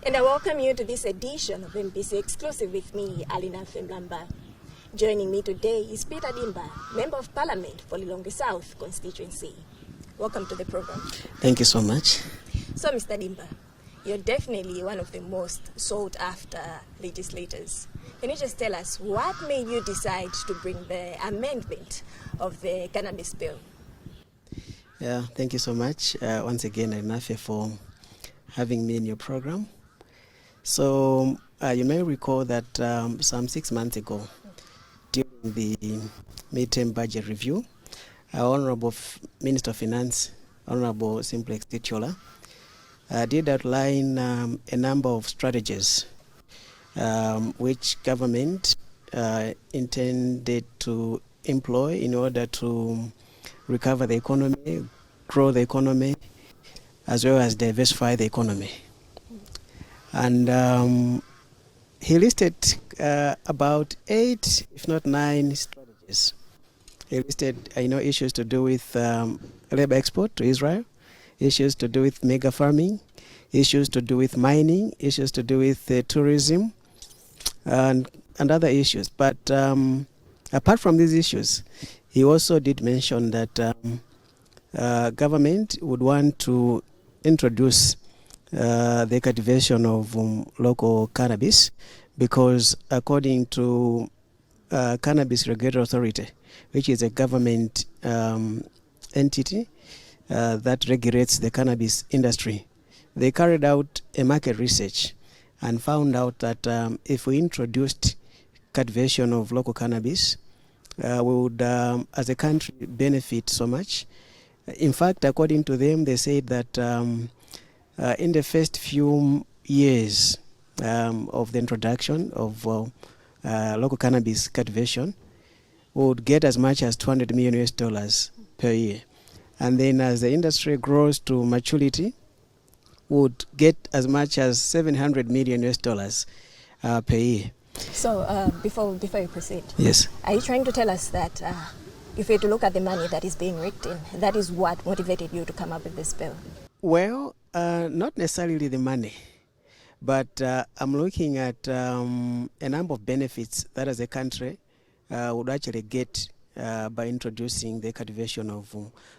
And I welcome you to this edition of MBC Exclusive with me, Alinafe Mlamba. Joining me today is Peter Dimba, Member of Parliament for Lilongwe South constituency. Welcome to the program. Thank you so much. So, Mr. Dimba, you're definitely one of the most sought after legislators. Can you just tell us what made you decide to bring the amendment of the cannabis bill? Yeah, thank you so much once again, Alinafe, for having me in your program. So you may recall that some 6 months ago, during the midterm budget review, our Honorable Minister of Finance, Honorable Simplex Titular, did outline a number of strategies which government intended to employ in order to recover the economy, grow the economy, as well as diversify the economy. And he listed about 8, if not 9 strategies. He listed issues to do with labor export to Israel, issues to do with mega farming, issues to do with mining, issues to do with tourism, and other issues. But apart from these issues, he also did mention that government would want to introduce the cultivation of local cannabis, because according to Cannabis Regulation Authority, which is a government entity that regulates the cannabis industry, they carried out a market research and found out that if we introduced cultivation of local cannabis, we would, as a country, benefit so much. In fact, according to them, they said that in the first few years of the introduction of local cannabis cultivation, we would get as much as $200 million per year. And then as the industry grows to maturity, we would get as much as $700 million per year. So before you proceed, yes, are you trying to tell us that if we were to look at the money that is being raked in, that is what motivated you to come up with this bill? Well, not necessarily the money, but I'm looking at a number of benefits that as a country would actually get by introducing the cultivation of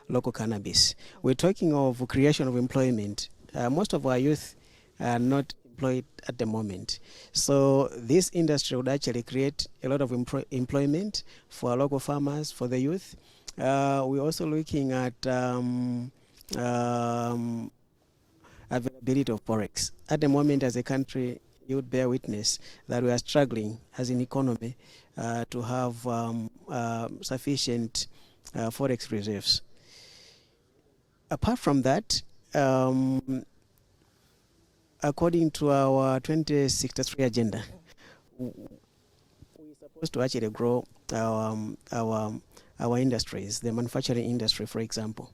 local cannabis. We're talking of creation of employment. Most of our youth are not employed at the moment. So this industry would actually create a lot of employment for our local farmers, for the youth. We're also looking at availability of forex. At the moment, as a country, you would bear witness that we are struggling as an economy to have sufficient forex reserves. Apart from that, according to our 2063 agenda, we're supposed to actually grow our industries, the manufacturing industry, for example.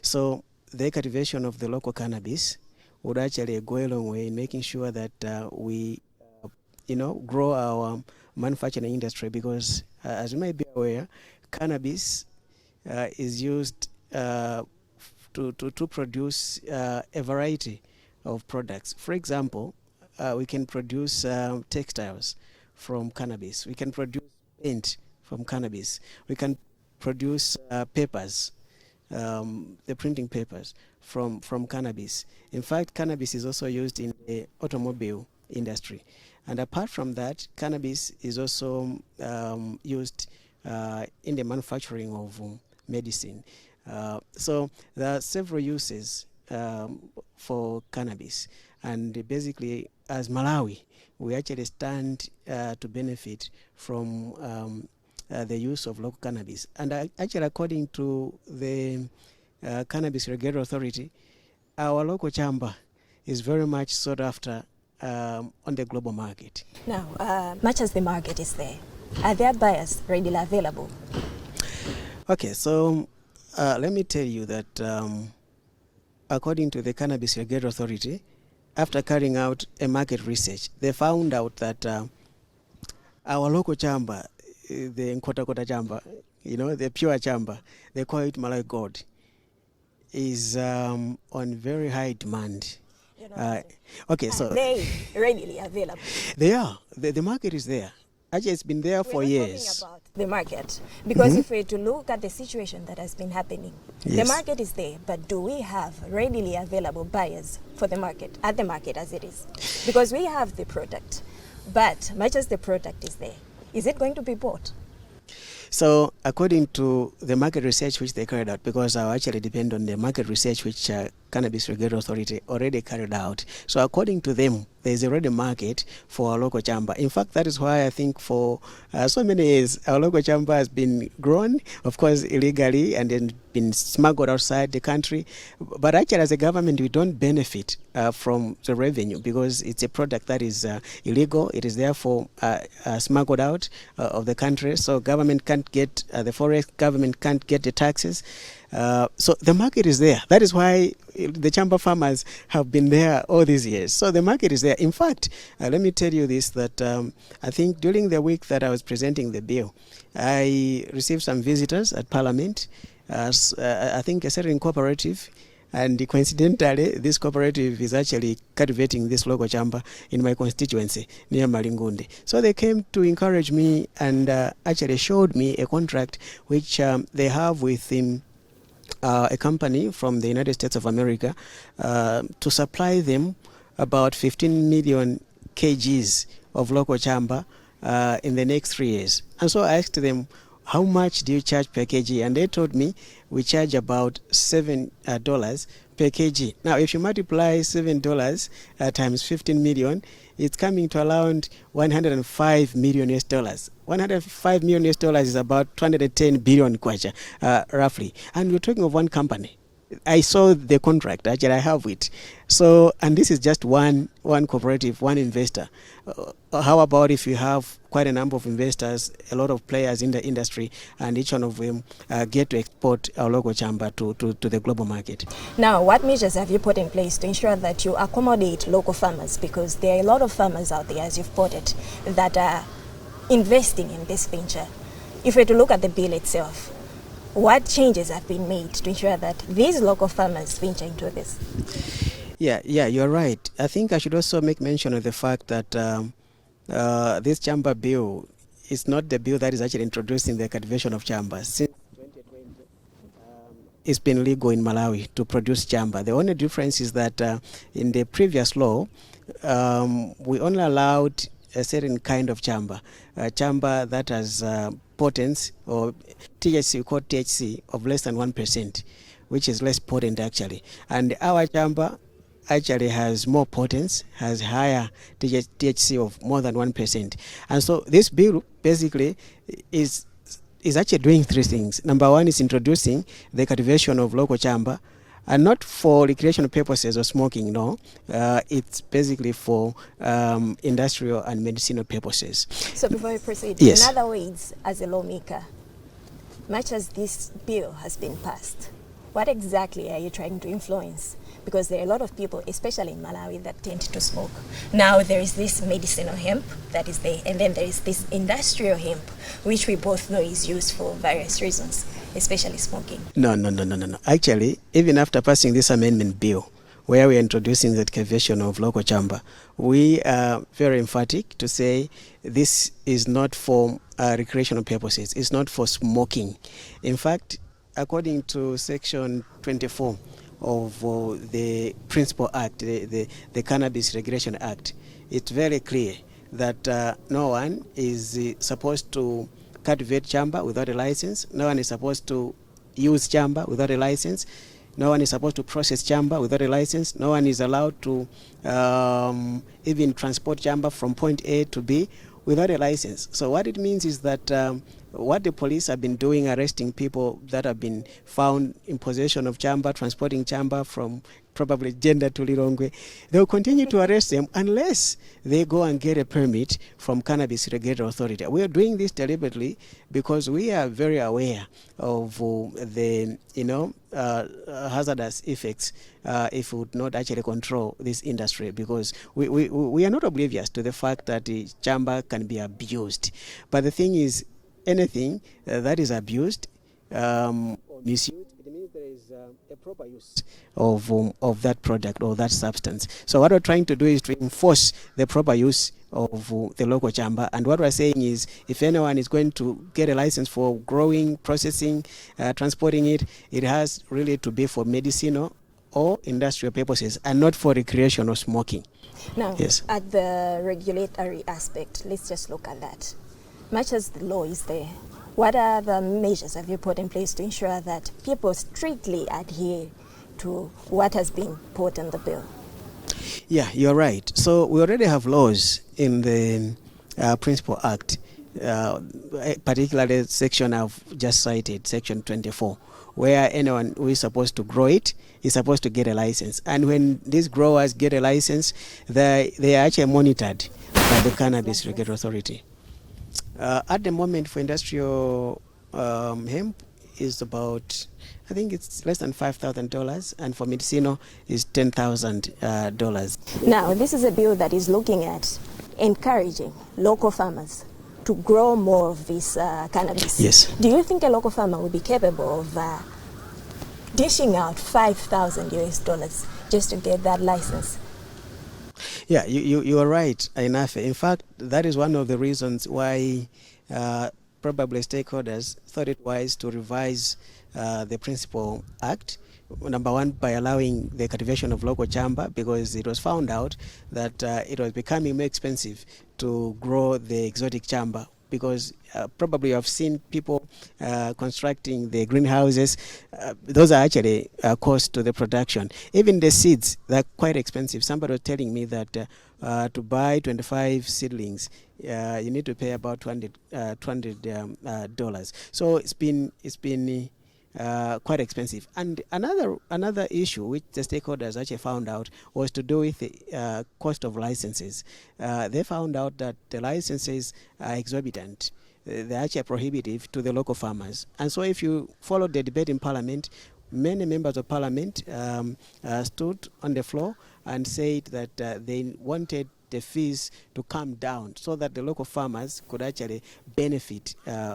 So the cultivation of the local cannabis would actually go a long way in making sure that we, grow our manufacturing industry, because as you may be aware, cannabis is used to produce a variety of products. For example, we can produce textiles from cannabis. We can produce paint from cannabis. We can produce papers, the printing papers from cannabis. In fact, cannabis is also used in the automobile industry. And apart from that, cannabis is also used in the manufacturing of medicine. So there are several uses for cannabis, and basically as Malawi we actually stand to benefit from the use of local cannabis. And actually, according to the Cannabis Regulation Authority, our local chamber is very much sought after on the global market. Now, much as the market is there, are there buyers readily available? Okay, so let me tell you that according to the Cannabis Regulation Authority, after carrying out a market research, they found out that our local chamber, the Nkota chamber, the pure chamber, they call it Malawi Gold, is on very high demand Okay, Are so they readily available? they are. The market is there. Actually, it's been there for We're not years. talking about the market, because if we're to look at the situation that has been happening, the Yes. market is there, but do we have readily available buyers for the market, at the market as it is? Because we have the product, but much as the product is there, is it going to be bought? So according to the market research which they carried out, because I actually depend on the market research which Cannabis Regulatory Authority already carried out. So according to them, there is already a market for our local chamber. In fact, that is why I think for so many years, our local chamber has been grown, of course, illegally, and then been smuggled outside the country. But actually, as a government, we don't benefit from the revenue because it's a product that is illegal. It is therefore smuggled out of the country. So government can't get, the foreign government can't get the taxes. So the market is there. That is why the chamber farmers have been there all these years. So the market is there. In fact, let me tell you this, that I think during the week that I was presenting the bill, I received some visitors at Parliament. I think a certain cooperative, and coincidentally, this cooperative is actually cultivating this local chamber in my constituency near Malingunde. So they came to encourage me and actually showed me a contract which they have with a company from the United States of America to supply them about 15 million kgs of local chamber in the next 3 years. And so I asked them, how much do you charge per kg? And they told me we charge about $7 per kg. Now, if you multiply $7 times 15 million, it's coming to around 105 million US dollars. 105 million US dollars is about 210 billion kwacha, roughly. And we're talking of one company. I saw the contract, actually I have it. So, and this is just one cooperative, one investor. How about if you have quite a number of investors, a lot of players in the industry, and each one of them get to export our local chamber to the global market? Now, what measures have you put in place to ensure that you accommodate local farmers? Because there are a lot of farmers out there, as you've put it, that are investing in this venture. If we're to look at the bill itself, what changes have been made to ensure that these local farmers venture into this? Yeah, you're right. I think I should also make mention of the fact that this chamber bill is not the bill that is actually introducing the cultivation of chamber. Since 2020, it's been legal in Malawi to produce chamber. The only difference is that in the previous law, we only allowed a certain kind of chamber, a chamber that has potency, or THC, we call THC, of less than 1%, which is less potent actually. And our chamber actually has more potency, has higher THC of more than 1%. And so this bill basically is actually doing three things. Number one is introducing the cultivation of local chamber, and not for recreational purposes or smoking, no. It's basically for industrial and medicinal purposes. So before we proceed, yes. In other words, as a lawmaker, much as this bill has been passed, what exactly are you trying to influence? Because there are a lot of people, especially in Malawi, that tend to smoke. Now there is this medicinal hemp that is there, and then there is this industrial hemp, which we both know is used for various reasons, especially smoking. No. Actually, even after passing this amendment bill, where we are introducing the cultivation of local chamber, we are very emphatic to say this is not for recreational purposes. It's not for smoking. In fact, according to Section 24 of the Principal Act, the Cannabis Regulation Act, it's very clear that no one is supposed to cultivate chamber without a license. No one is supposed to use chamber without a license. No one is supposed to process chamber without a license. No one is allowed to even transport chamber from point A to B without a license. So what it means is that what the police have been doing, arresting people that have been found in possession of chamber, transporting chamber from probably Gender to Lilongwe, they'll continue to arrest them unless they go and get a permit from Cannabis Regulatory Authority. We are doing this deliberately because we are very aware of the hazardous effects if we would not actually control this industry, because we are not oblivious to the fact that the chamber can be abused. But the thing is, anything that is abused or misused, it means there is a proper use of that product or that substance. So what we're trying to do is to enforce the proper use of the local chamber. And what we're saying is, if anyone is going to get a license for growing, processing, transporting it, it has really to be for medicinal or industrial purposes and not for recreational smoking. Now, yes. At the regulatory aspect, let's just look at that. Much as the law is there, what other measures have you put in place to ensure that people strictly adhere to what has been put in the bill? Yeah, you're right. So we already have laws in the Principal Act, particularly the section I've just cited, Section 24, where anyone who is supposed to grow it is supposed to get a license. And when these growers get a license, they are actually monitored by the Cannabis Regulatory Authority. At the moment, for industrial hemp is about, I think it's less than $5,000, and for medicinal is $10,000. Now, this is a bill that is looking at encouraging local farmers to grow more of this cannabis. Yes. Do you think a local farmer will be capable of dishing out $5,000 just to get that license? Yeah, you are right, Alinafe. In fact, that is one of the reasons why probably stakeholders thought it wise to revise the Principal Act. Number one, by allowing the cultivation of local chamber, because it was found out that it was becoming more expensive to grow the exotic chamber, because probably you have seen people constructing the greenhouses. Those are actually cost to the production. Even the seeds, they're quite expensive. Somebody was telling me that to buy 25 seedlings, you need to pay about $200. So it's been quite expensive. And another issue which the stakeholders actually found out was to do with the cost of licenses. They found out that the licenses are exorbitant. They're actually prohibitive to the local farmers. And so if you follow the debate in Parliament, many members of Parliament stood on the floor and said that they wanted the fees to come down so that the local farmers could actually benefit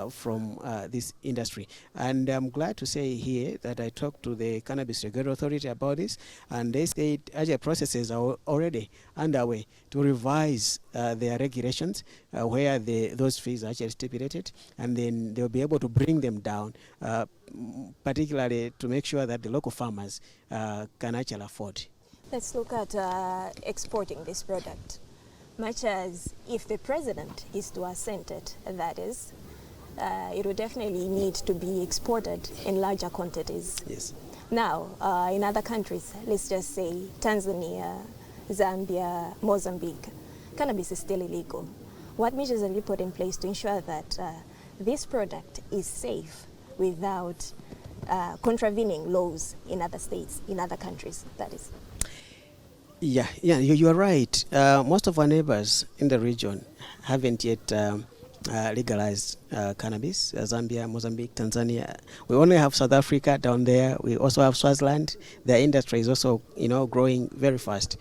from this industry. And I'm glad to say here that I talked to the Cannabis Regulatory Authority about this, and they said actually processes are already underway to revise their regulations where those fees are actually stipulated, and then they'll be able to bring them down, particularly to make sure that the local farmers can actually afford. Let's look at exporting this product. Much as if the president is to assent it, that is, it will definitely need to be exported in larger quantities. Yes. Now, in other countries, let's just say Tanzania, Zambia, Mozambique, cannabis is still illegal. What measures have you put in place to ensure that this product is safe without contravening laws in other states, in other countries, that is? Yeah, you are right. Most of our neighbors in the region haven't yet legalized cannabis. Zambia, Mozambique, Tanzania. We only have South Africa down there. We also have Swaziland. Their industry is also, growing very fast.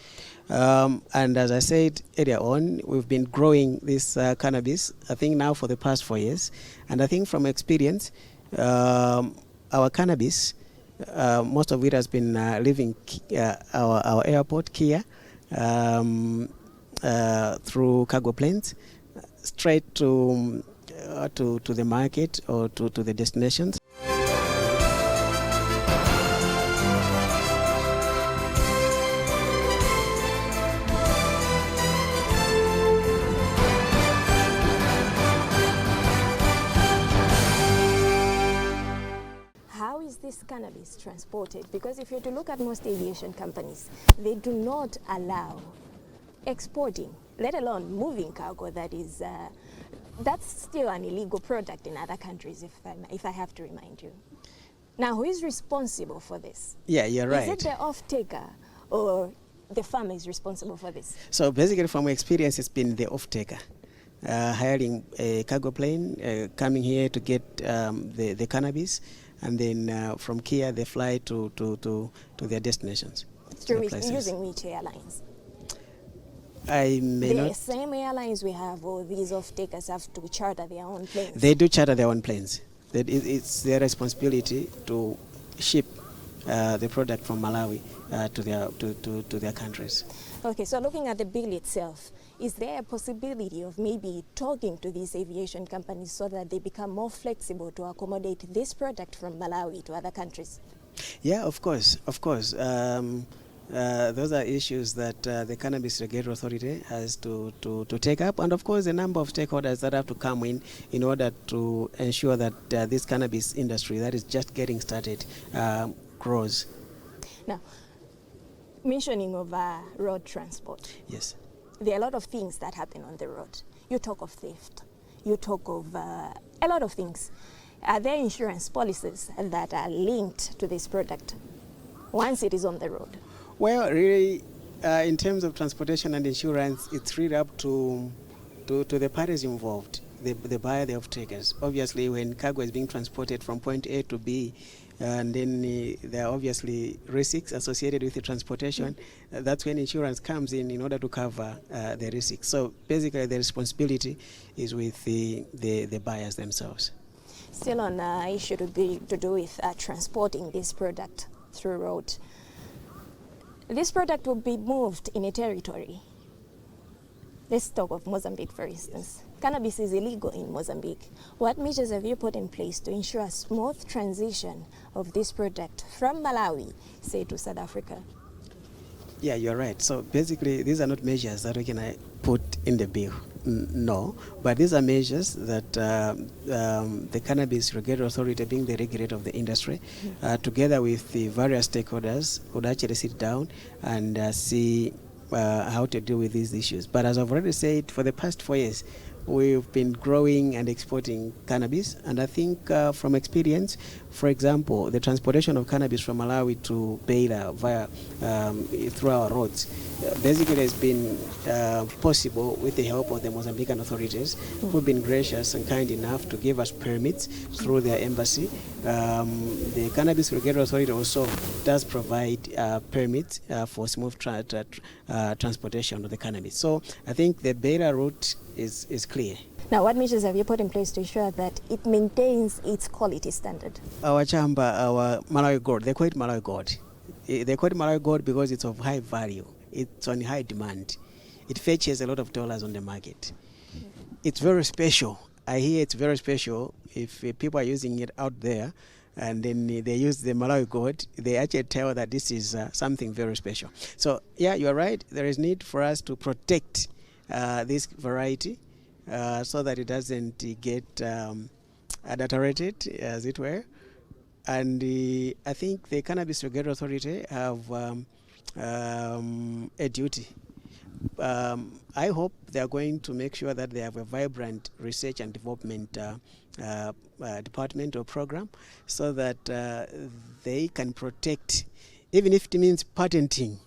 And as I said earlier on, we've been growing this cannabis, I think now for the past 4 years. And I think from experience, our cannabis, most of it has been leaving our airport, Kia, through cargo planes, straight to the market or to the destinations. This cannabis transported? Because if you're to look at most aviation companies, they do not allow exporting, let alone moving cargo. That's still an illegal product in other countries, if I have to remind you. Now, who is responsible for this? Yeah, you're right. Is it the off-taker or the farmer is responsible for this? So basically, from experience, it's been the off-taker. Hiring a cargo plane, coming here to get the cannabis, and then from Kia they fly to their destinations. Through using which airlines? I may not. The same airlines we have, or these off-takers have to charter their own planes? They do charter their own planes. It's their responsibility to ship the product from Malawi to their countries. Okay, so looking at the bill itself, is there a possibility of maybe talking to these aviation companies so that they become more flexible to accommodate this product from Malawi to other countries? Yeah, of course. Those are issues that the Cannabis Regulatory Authority has to take up, and of course a number of stakeholders that have to come in order to ensure that this cannabis industry that is just getting started grows. Now, mentioning of road transport. Yes. There are a lot of things that happen on the road. You talk of theft. You talk of a lot of things. Are there insurance policies that are linked to this product once it is on the road? Well, really, in terms of transportation and insurance, it's really up to the parties involved, the buyer, the off-takers. Obviously, when cargo is being transported from point A to B, and then there are obviously risks associated with the transportation. That's when insurance comes in order to cover the risks. So basically, the responsibility is with the buyers themselves. Still on issue to do with transporting this product through road. This product will be moved in a territory. Let's talk of Mozambique, for instance. Cannabis is illegal in Mozambique. What measures have you put in place to ensure a smooth transition of this product from Malawi, say, to South Africa? Yeah, you're right. So basically, these are not measures that we can put in the bill. No, but these are measures that the Cannabis Regulatory Authority, being the regulator of the industry, together with the various stakeholders, would actually sit down and see how to deal with these issues. But as I've already said, for the past 4 years, we've been growing and exporting cannabis, and I think from experience, for example, the transportation of cannabis from Malawi to Beira via through our roads basically has been possible with the help of the Mozambican authorities, who've been gracious and kind enough to give us permits through their embassy. The Cannabis Regulatory Authority also does provide permits for smooth transportation of the cannabis. So I think the Beira route is clear. Now, what measures have you put in place to ensure that it maintains its quality standard? Our chamba, our Malawi gold, they call it Malawi gold. They call it Malawi gold because it's of high value. It's on high demand. It fetches a lot of dollars on the market. It's very special. I hear it's very special. If people are using it out there and then they use the Malawi gold, they actually tell that this is something very special. So, yeah, you're right. There is need for us to protect this variety so that it doesn't get adulterated, as it were. And I think the Cannabis Regulatory Authority have a duty. I hope they are going to make sure that they have a vibrant research and development department or program so that they can protect, even if it means patenting,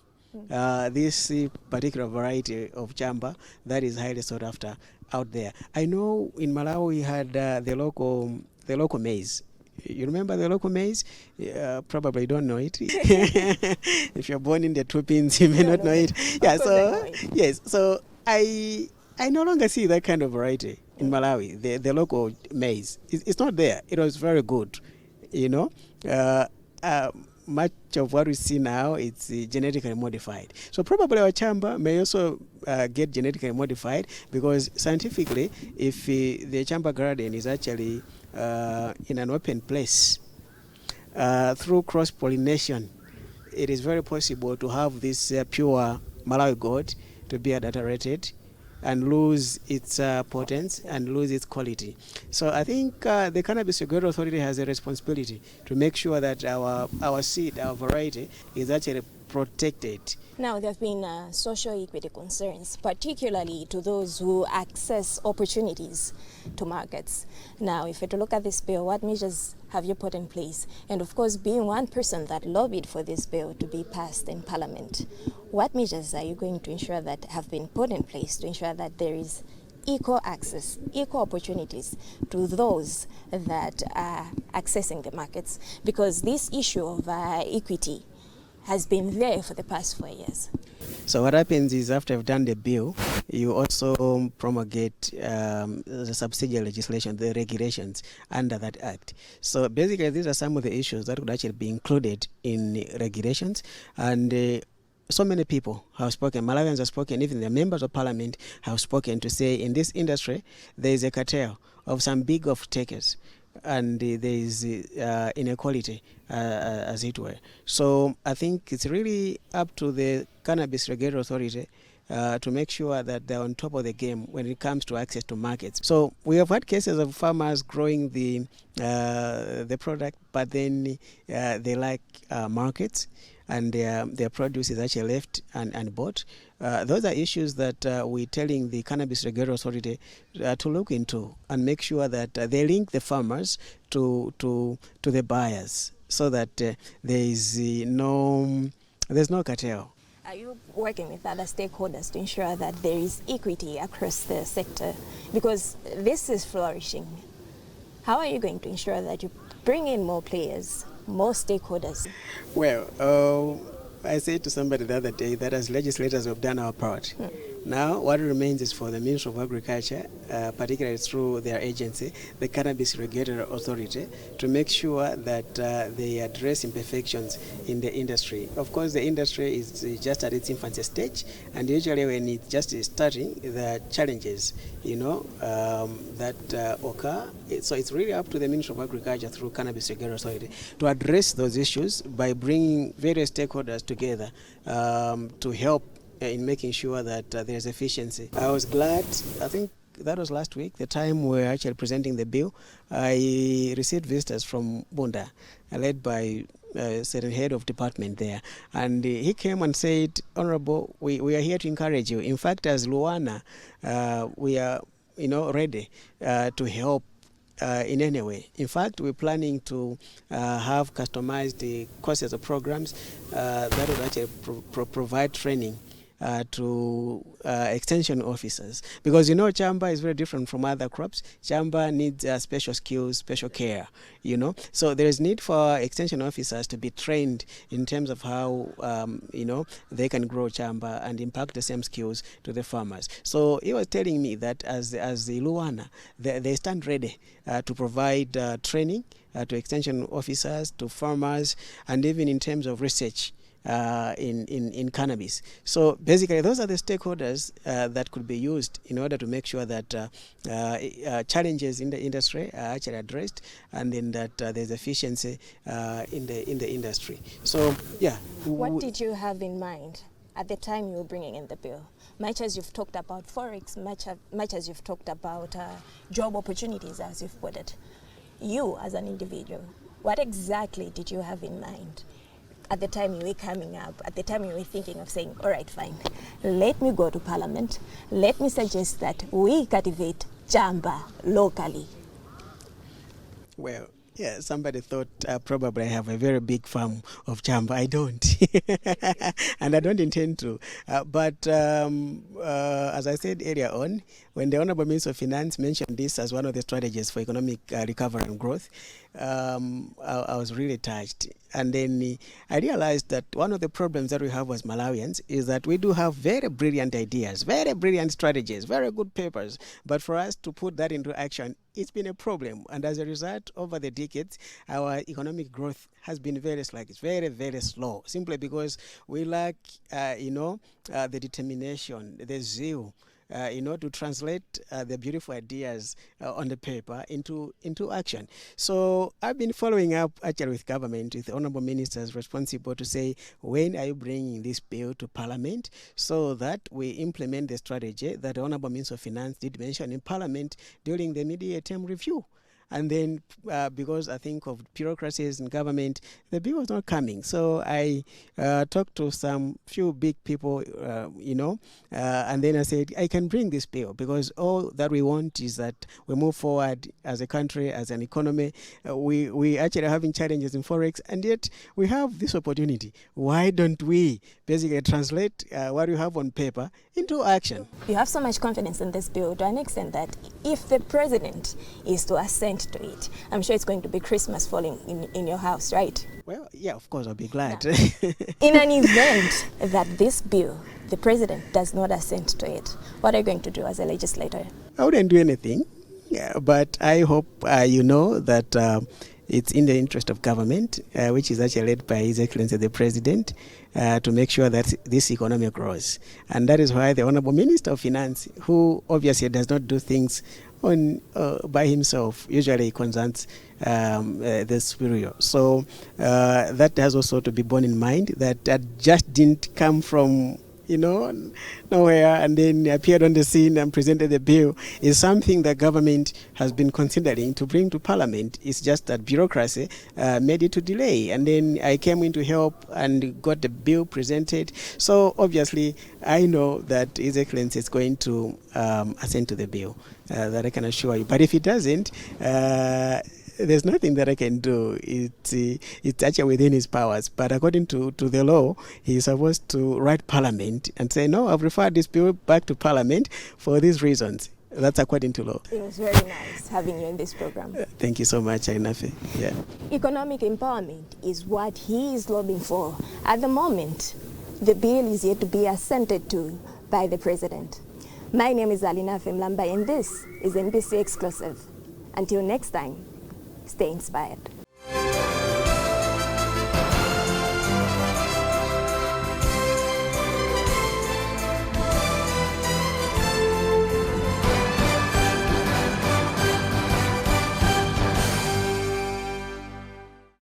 this particular variety of chamba that is highly sought after out there. I know in Malawi we had the local maize. You remember the local maize? Probably don't know it. If you're born in the Tupins, you may not know it. Yeah, so yes, so I no longer see that kind of variety in Malawi. The local maize, it's not there. It was very good, you know. Much of what we see now, it's genetically modified. So probably our chamba may also get genetically modified, because scientifically, if the chamba garden is actually in an open place, through cross-pollination, it is very possible to have this pure Malawi gold to be adulterated and lose its potency and lose its quality. So I think the Cannabis Regulatory Authority has a responsibility to make sure that our seed, our variety, is actually protected. Now, there have been social equity concerns, particularly to those who access opportunities to markets. Now, if you look at this bill, what measures have you put in place? And of course, being one person that lobbied for this bill to be passed in Parliament, what measures are you going to ensure that have been put in place to ensure that there is equal access, equal opportunities to those that are accessing the markets? Because this issue of equity has been there for the past 4 years. So what happens is after you've done the bill, you also promulgate the subsidiary legislation, the regulations under that act. So basically these are some of the issues that would actually be included in regulations. And so many people have spoken, Malawians have spoken, even the members of parliament have spoken to say in this industry there is a cartel of some big off-takers, and there is inequality, as it were. So I think it's really up to the Cannabis Regulatory Authority to make sure that they're on top of the game when it comes to access to markets. So we have had cases of farmers growing the product, but then they lack markets, and their produce is actually left and bought. Those are issues that we're telling the Cannabis Regulatory Authority to look into and make sure that they link the farmers to the buyers, so that there's no cartel. Are you working with other stakeholders to ensure that there is equity across the sector? Because this is flourishing. How are you going to ensure that you bring in more players, more stakeholders? Well, I said to somebody the other day that as legislators we've done our part. Now what remains is for the Ministry of Agriculture, particularly through their agency, the Cannabis Regulatory Authority, to make sure that they address imperfections in the industry. Of course, the industry is just at its infancy stage, and usually when it's just starting, there are challenges, that occur. So it's really up to the Ministry of Agriculture through Cannabis Regulatory Authority to address those issues by bringing various stakeholders together to help in making sure that there's efficiency. I was glad, I think that was last week, the time we were actually presenting the bill. I received visitors from Bunda, led by a certain head of department there. And he came and said, Honorable, we are here to encourage you. In fact, as Luana, we are ready to help in any way. In fact, we're planning to have customized courses or programs that would actually provide training to extension officers, because chamba is very different from other crops. Chamba needs special skills, special care, so there is need for extension officers to be trained in terms of how they can grow chamba and impact the same skills to the farmers. So he was telling me that as the Luana, they stand ready to provide training to extension officers, to farmers, and even in terms of research in cannabis. So basically those are the stakeholders that could be used in order to make sure that challenges in the industry are actually addressed, and then that there's efficiency in the industry. So yeah. What did you have in mind at the time you were bringing in the bill? Much as you've talked about forex, much as you've talked about job opportunities, as you've put it, you as an individual, what exactly did you have in mind at the time you were coming up, at the time you were thinking of saying, all right, fine, let me go to Parliament, let me suggest that we cultivate jamba locally? Well, yeah, somebody thought probably I have a very big farm of jamba. I don't. And I don't intend to. But as I said earlier on, when the Honorable Minister of Finance mentioned this as one of the strategies for economic recovery and growth, I was really touched. And then I realized that one of the problems that we have as Malawians is that we do have very brilliant ideas, very brilliant strategies, very good papers. But for us to put that into action, it's been a problem. And as a result, over the decades, our economic growth has been very sluggish, very, very slow, simply because we lack, the determination, the zeal, to translate the beautiful ideas on the paper into action. So I've been following up actually with government, with honorable ministers responsible to say, when are you bringing this bill to Parliament, so that we implement the strategy that the Honorable Minister of Finance did mention in Parliament during the mid-year term review. And then because I think of bureaucracies in government, the bill was not coming. So I talked to some few big people, and then I said, I can bring this bill, because all that we want is that we move forward as a country, as an economy. We actually are having challenges in forex, and yet we have this opportunity. Why don't we basically translate what we have on paper into action? You have so much confidence in this bill to an extent that if the president is to assent to it, I'm sure it's going to be Christmas falling in your house, right? Well, yeah, of course, I'll be glad. In an event that this bill, the president does not assent to it, what are you going to do as a legislator? I wouldn't do anything, yeah, but I hope you know that it's in the interest of government, which is actually led by His Excellency the President, to make sure that this economy grows. And that is why the Honorable Minister of Finance, who obviously does not do things on by himself, usually concerns the superior. So that has also to be borne in mind, that just didn't come from nowhere and then appeared on the scene and presented the bill. Is something the government has been considering to bring to Parliament. It's just that bureaucracy made it to delay. And then I came in to help and got the bill presented. So obviously, I know that His Excellency is going to assent to the bill. That I can assure you. But if he doesn't, there's nothing that I can do. It's actually within his powers. But according to the law, he's supposed to write Parliament and say, no, I've referred this bill back to Parliament for these reasons. That's according to law. It was very nice having you in this program. Thank you so much, Alinafe. Yeah. Economic empowerment is what he is lobbying for. At the moment, the bill is yet to be assented to by the president. My name is Alinafe Mlamba, and this is MBC Exclusive. Until next time, stay inspired.